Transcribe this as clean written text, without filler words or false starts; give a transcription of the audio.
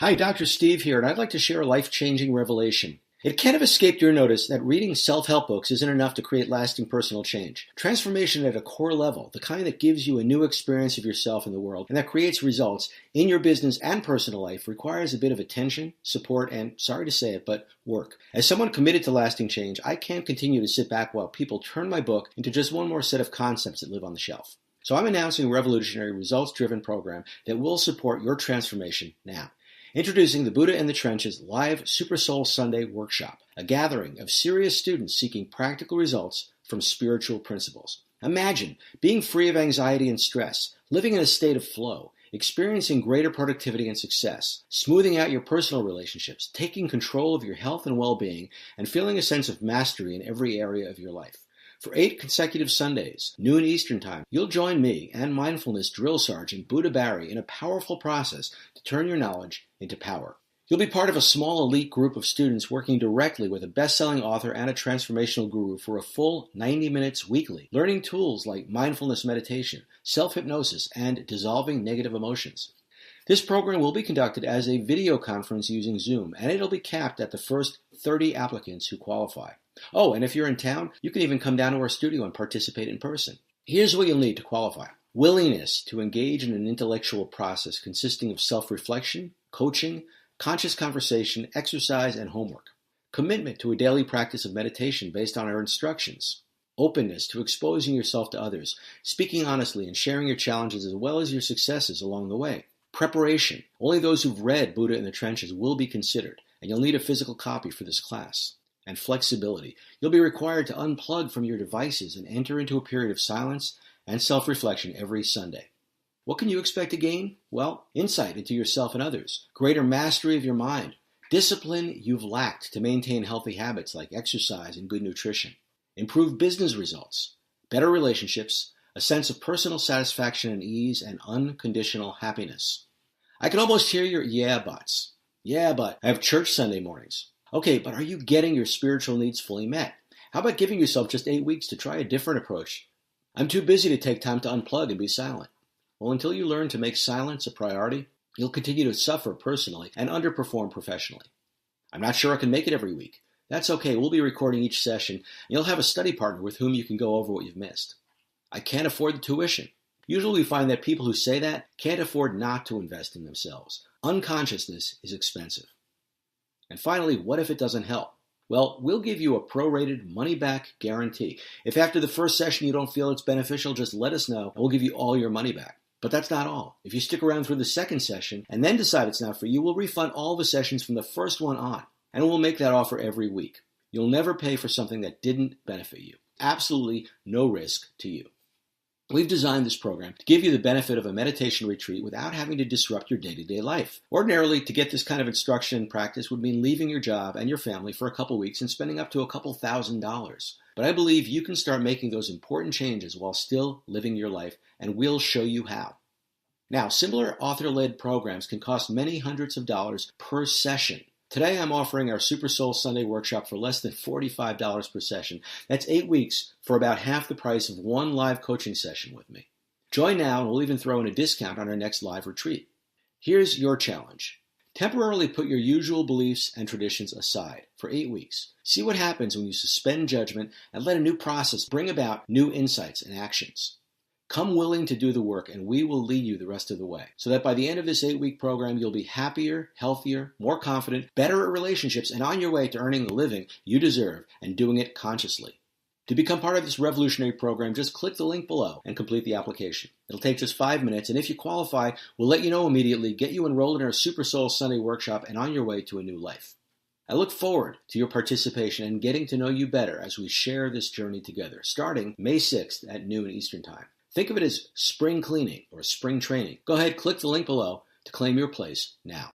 Hi, Dr. Steve here, and I'd like to share a life-changing revelation. It can't have escaped your notice that reading self-help books isn't enough to create lasting personal change. Transformation at a core level, the kind that gives you a new experience of yourself in the world and that creates results in your business and personal life, requires a bit of attention, support, and, sorry to say it, but work. As someone committed to lasting change, I can't continue to sit back while people turn my book into just one more set of concepts that live on the shelf. So I'm announcing a revolutionary, results-driven program that will support your transformation now. Introducing the Buddha in the Trenches live Super Soul Sunday workshop, a gathering of serious students seeking practical results from spiritual principles. Imagine being free of anxiety and stress, living in a state of flow, experiencing greater productivity and success, smoothing out your personal relationships, taking control of your health and well-being, and feeling a sense of mastery in every area of your life. For 8 consecutive Sundays, noon Eastern Time, you'll join me and mindfulness drill sergeant Buddha Barry in a powerful process to turn your knowledge into power. You'll be part of a small elite group of students working directly with a best-selling author and a transformational guru for a full 90 minutes weekly, learning tools like mindfulness meditation, self-hypnosis, and dissolving negative emotions. This program will be conducted as a video conference using Zoom, and it'll be capped at the first 30 applicants who qualify. Oh, and if you're in town, you can even come down to our studio and participate in person. Here's what you'll need to qualify. Willingness to engage in an intellectual process consisting of self-reflection, coaching, conscious conversation, exercise, and homework. Commitment to a daily practice of meditation based on our instructions. Openness to exposing yourself to others, speaking honestly and sharing your challenges as well as your successes along the way. Preparation. Only those who've read Buddha in the Trenches will be considered, and you'll need a physical copy for this class. And flexibility. You'll be required to unplug from your devices and enter into a period of silence and self-reflection every Sunday. What can you expect to gain? Well, insight into yourself and others, greater mastery of your mind, discipline you've lacked to maintain healthy habits like exercise and good nutrition, improved business results, better relationships, a sense of personal satisfaction and ease, and unconditional happiness. I can almost hear your yeah buts. Yeah, but I have church Sunday mornings. Okay, but are you getting your spiritual needs fully met? How about giving yourself just 8 weeks to try a different approach? I'm too busy to take time to unplug and be silent. Well, until you learn to make silence a priority, you'll continue to suffer personally and underperform professionally. I'm not sure I can make it every week. That's okay, we'll be recording each session, and you'll have a study partner with whom you can go over what you've missed. I can't afford the tuition. Usually we find that people who say that can't afford not to invest in themselves. Unconsciousness is expensive. And finally, what if it doesn't help? Well, we'll give you a prorated money-back guarantee. If after the first session you don't feel it's beneficial, just let us know, and we'll give you all your money back. But that's not all. If you stick around through the second session and then decide it's not for you, we'll refund all the sessions from the first one on, and we'll make that offer every week. You'll never pay for something that didn't benefit you. Absolutely no risk to you. We've designed this program to give you the benefit of a meditation retreat without having to disrupt your day-to-day life. Ordinarily, to get this kind of instruction and practice would mean leaving your job and your family for a couple weeks and spending up to a couple $1,000s. But I believe you can start making those important changes while still living your life, and we'll show you how. Now, similar author-led programs can cost many hundreds of dollars per session. Today I'm offering our Super Soul Sunday workshop for less than $45 per session. That's 8 weeks for about half the price of one live coaching session with me. Join now and we'll even throw in a discount on our next live retreat. Here's your challenge. Temporarily put your usual beliefs and traditions aside for 8 weeks. See what happens when you suspend judgment and let a new process bring about new insights and actions. Come willing to do the work, and we will lead you the rest of the way, so that by the end of this 8-week program, you'll be happier, healthier, more confident, better at relationships, and on your way to earning the living you deserve and doing it consciously. To become part of this revolutionary program, just click the link below and complete the application. It'll take just 5 minutes, and if you qualify, we'll let you know immediately, get you enrolled in our Super Soul Sunday workshop, and on your way to a new life. I look forward to your participation and getting to know you better as we share this journey together, starting May 6th at noon Eastern Time. Think of it as spring cleaning or spring training. Go ahead, click the link below to claim your place now.